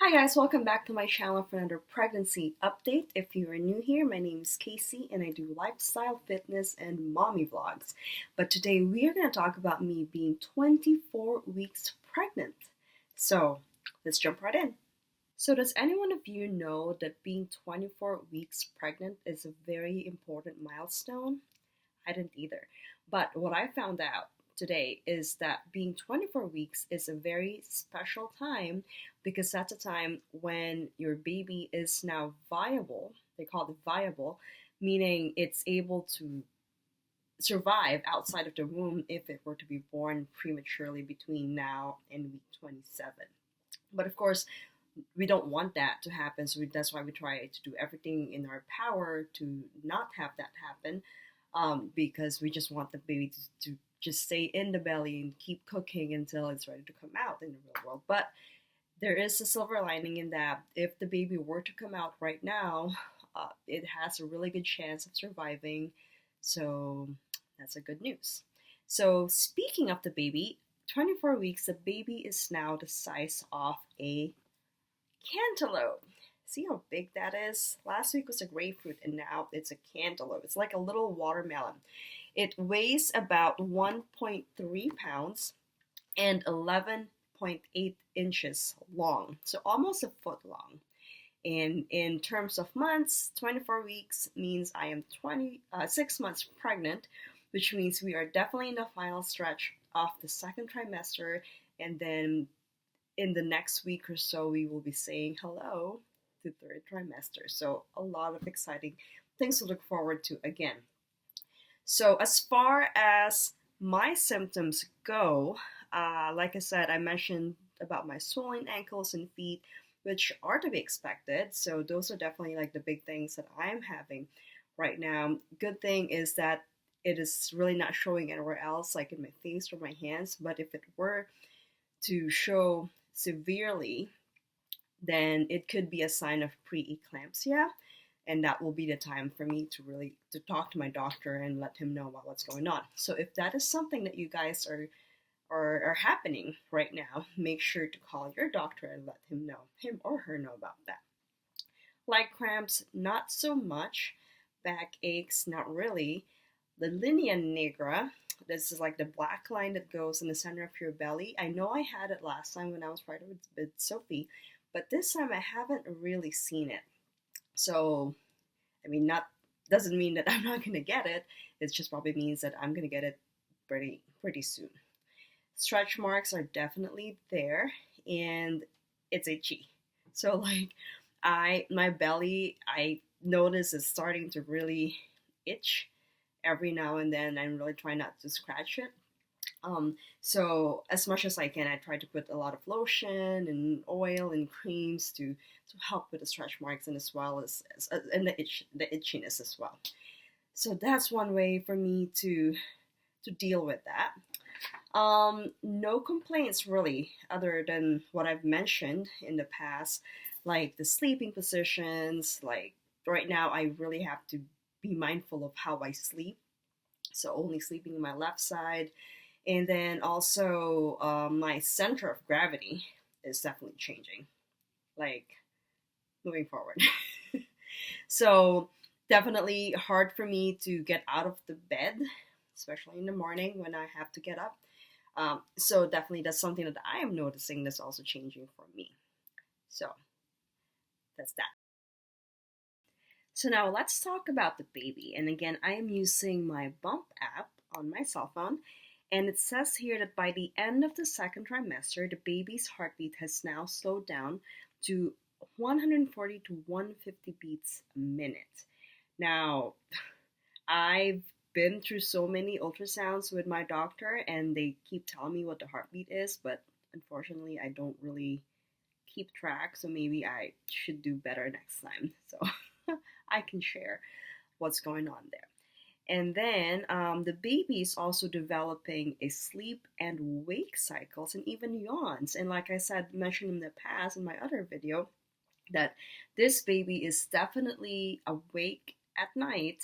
Hi guys, welcome back to my channel for another pregnancy update. If you are new here, my name is Casey and I do lifestyle, fitness, and mommy vlogs. But today we are going to talk about me being 24 weeks pregnant. So let's jump right in. So does anyone of you know that being 24 weeks pregnant is a very important milestone? I didn't either. But what I found out today is that being 24 weeks is a very special time because that's a time when your baby is now viable. They call it viable, meaning it's able to survive outside of the womb if it were to be born prematurely between now and week 27. But of course, we don't want that to happen, so that's why we try to do everything in our power to not have that happen, because we just want the baby to just stay in the belly and keep cooking until it's ready to come out in the real world. But there is a silver lining in that if the baby were to come out right now, it has a really good chance of surviving. So that's a good news. So speaking of the baby, 24 weeks, the baby is now the size of a cantaloupe. See how big that is? Last week was a grapefruit and now it's a cantaloupe. It's like a little watermelon. It weighs about 1.3 pounds and 11.8 inches long. So almost a foot long. And in terms of months, 24 weeks means I am 6 months pregnant, which means we are definitely in the final stretch of the second trimester, and then in the next week or so, we will be saying hello to third trimester. So a lot of exciting things to look forward to again. So as far as my symptoms go, like I said, I mentioned about my swollen ankles and feet, which are to be expected. So those are definitely like the big things that I'm having right now. Good thing is that it is really not showing anywhere else, like in my face or my hands. But if it were to show severely, then it could be a sign of preeclampsia, and that will be the time for me to really talk to my doctor and let him know about what's going on. So if that is something that you guys are happening right now, make sure to call your doctor and let him or her know about that. Like cramps, not so much. Back aches, not really. The linea nigra, this is like the black line that goes in the center of your belly. I know I had it last time when I was pregnant with Sophie, but this time I haven't really seen it. So, I mean, not doesn't mean that I'm not gonna get it. It just probably means that I'm gonna get it pretty soon. Stretch marks are definitely there, and it's itchy. So like, my belly, I notice is starting to really itch every now and then. I'm really trying not to scratch it. So as much as I can, I try to put a lot of lotion and oil and creams to help with the stretch marks, and as well as and the itchiness as well. So that's one way for me to deal with that. No complaints really, other than what I've mentioned in the past, like the sleeping positions. Like right now, I really have to be mindful of how I sleep. So only sleeping in my left side. And then also my center of gravity is definitely changing, like moving forward. So definitely hard for me to get out of the bed, especially in the morning when I have to get up. So definitely that's something that I am noticing that's also changing for me. So that's that. So now let's talk about the baby. And again, I am using my Bump app on my cell phone. And it says here that by the end of the second trimester, the baby's heartbeat has now slowed down to 140 to 150 beats a minute. Now, I've been through so many ultrasounds with my doctor, and they keep telling me what the heartbeat is, but unfortunately, I don't really keep track, so maybe I should do better next time. So I can share what's going on there. And then the baby is also developing a sleep and wake cycles and even yawns. And like I said, mentioned in the past in my other video, that this baby is definitely awake at night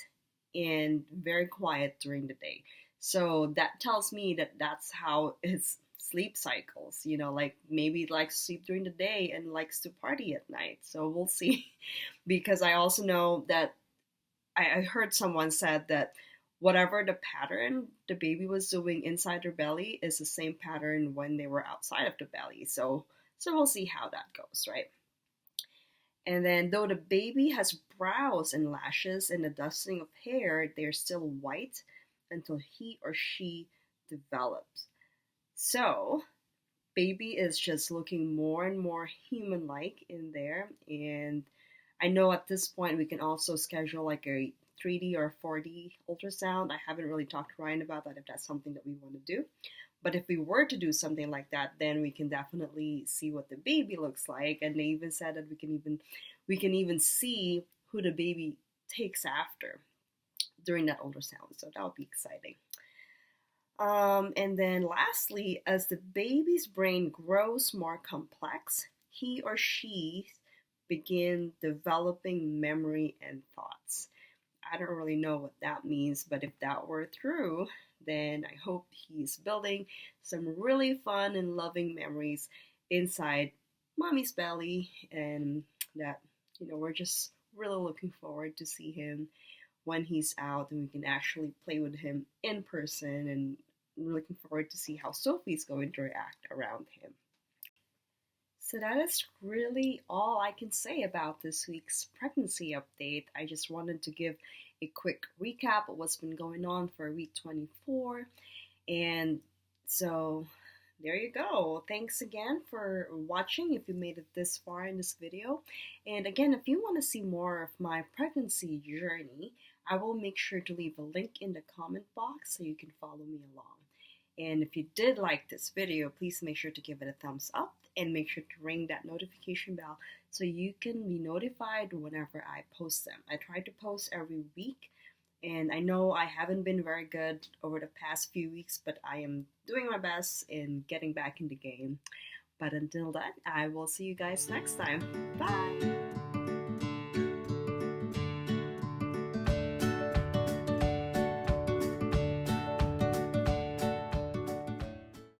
and very quiet during the day. So that tells me that that's how his sleep cycles, like maybe likes to sleep during the day and likes to party at night. So we'll see. Because I also know that I heard someone said that whatever the pattern the baby was doing inside their belly is the same pattern when they were outside of the belly. So we'll see how that goes, right? And then though the baby has brows and lashes and a dusting of hair, they're still white until he or she develops. So baby is just looking more and more human-like in there. And I know at this point we can also schedule like a 3D or 4D ultrasound. I haven't really talked to Ryan about that if that's something that we want to do. But if we were to do something like that, then we can definitely see what the baby looks like. And they even said that we can even see who the baby takes after during that ultrasound. So that would be exciting. And then lastly, as the baby's brain grows more complex, he or she begin developing memory and thoughts. I don't really know what that means, but if that were true, then I hope he's building some really fun and loving memories inside mommy's belly, and that we're just really looking forward to see him when he's out and we can actually play with him in person, and we're looking forward to see how Sophie's going to react around him. So that is really all I can say about this week's pregnancy update. I just wanted to give a quick recap of what's been going on for week 24. And so there you go. Thanks again for watching if you made it this far in this video. And again, if you want to see more of my pregnancy journey, I will make sure to leave a link in the comment box so you can follow me along. And if you did like this video, please make sure to give it a thumbs up and make sure to ring that notification bell so you can be notified whenever I post them. I try to post every week, and I know I haven't been very good over the past few weeks, but I am doing my best in getting back in the game. But until then, I will see you guys next time. Bye!